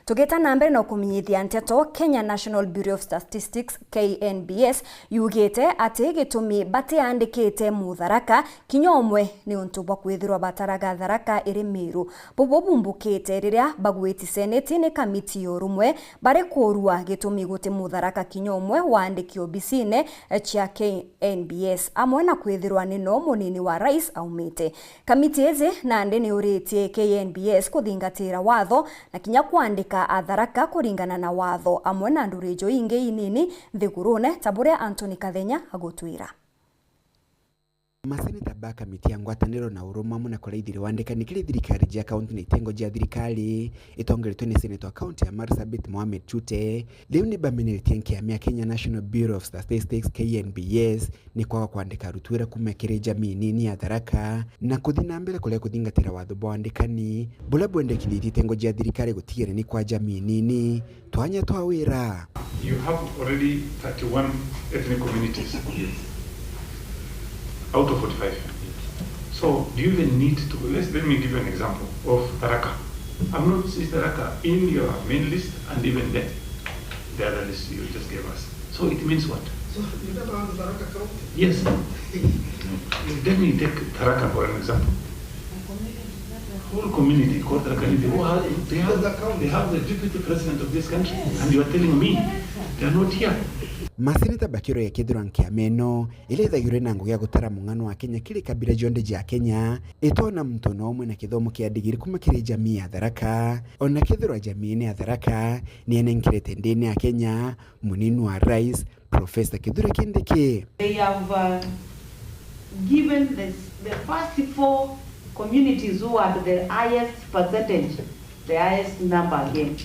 Tugeta na mbere na kumenyithia nteto, Kenya National Bureau of Statistics KNBS yugite ati gitumi batiandikite mutharaka kinyomwe ni untu bwa kwithirwa bataraga tharaka iri Meru bobo bumbukite riria bagwiti seneti ni kamiti yorumwe bare kurua gitumi guti mutharaka kinyomwe waandiki obisine chia KNBS amwe na kwithirwa ni no munini wa rais aumite. Kamiti ezi nande ni uritie KNBS kuthingatira watho na kinya kuandika atharaka kuringana na watho amwe na ndurijo inge inini thigurune tabure Anthony Kathenya agutwira. Maseneta ba kamiti ya ngwataniro na uruma muna koraithire wandikani thirikari ya kaunti na itengo ya thirikari itongeretwe ni senator kaunti ya Marsabit Mohamed Chute leo ni bameneretie nkiamia Kenya National Bureau of Statistics KNBS ni kwaga kwandika rutwira kumekere jamii nini ya tharaka na kuthina mbele kule kuthingatira watho bwa wandikani bula bwendekithie itengo ya thirikari gutigire ni kwa jamii nini twanya twawira. You have already 31 ethnic communities out of 45. So do you even need to, let me give you an example of Tharaka. I've not seen Tharaka in your main list and even then the other list you just gave us. So it means what? So you never have Tharaka county? Yes. Let me take Tharaka for an example. Whole community called Tharaka, they have the deputy president of this country and you are telling me they are not here. Maseneta bakiro ya kithirwa nkiameno ile thagire na ngugia gutara mungano wa Kenya kile kabira jonde ja Kenya itona mtu no umwe na kithomo kia digiri kumakire jamii ya tharaka ona kithirwa jamii ni ya tharaka ni enenkirete ndini ya Kenya munini wa rais Professor Kithure Kindiki. They have given the first 4 communities who had the highest percentage, the highest number again.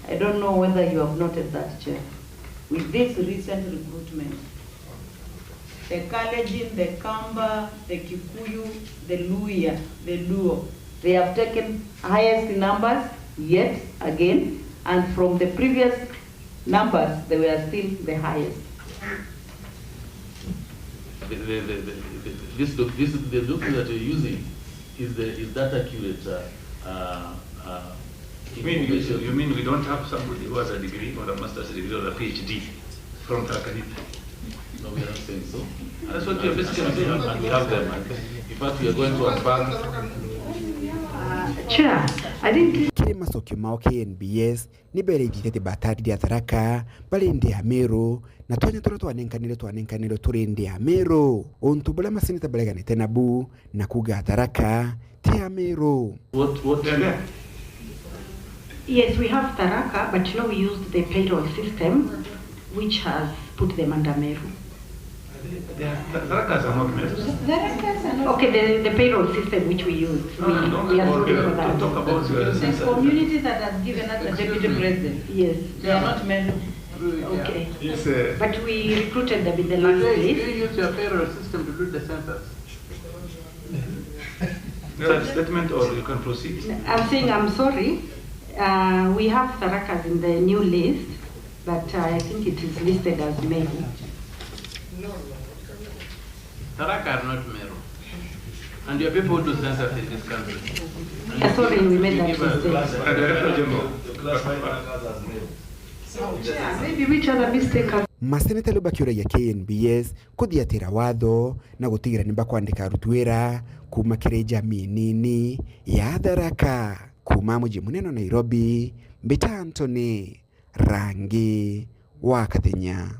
I don't know whether you have noted that, Chair. With this recent recruitment, the Kalenjin, the Kamba, the Kikuyu, the Luhya, the Luo, they have taken highest numbers yet again, and from the previous numbers, they were still the highest. The document that you're using is that accurate? You mean we don't have somebody who has a degree or a master's degree or a PhD from Tharaka? No, we are not saying so. That's what you're basically saying. And we have them. In fact, we are going to unbank. Chair, I think kile masokyo mao KNBS ni bere jitete batari ya tharaka bale ndi ya Meru na twanya twanenkanire turi ndi ya Meru ontu bala maseneta balegane tenabu na kuga tharaka te ya Meru. What Yes, we have Tharaka, but we used the payroll system, which has put them under Meru. Tharakas are not Meru. Okay, the payroll system which we use. We are sorry for that. Talk about the community that has given us the deputy president. Yes. They are not men. Okay. Yes, but we recruited them in the last place. You use your payroll system to do the census. statement or you can proceed. I'm saying I'm sorry. We have Tharakas in the new list, but I think it is listed as Meru. Tharaka are not Meru. And your people do census in this country. Sorry, we made that mistake. Maybe which other mistake? Maseneta lubakiro ya KNBS kuthiatira watho na gutigira nimba kwandika rutwira kuma kire jamii nini ya Tharaka. Kuma muji muneno Nairobi, Mbita Anthony, Rangi wa Kathenya.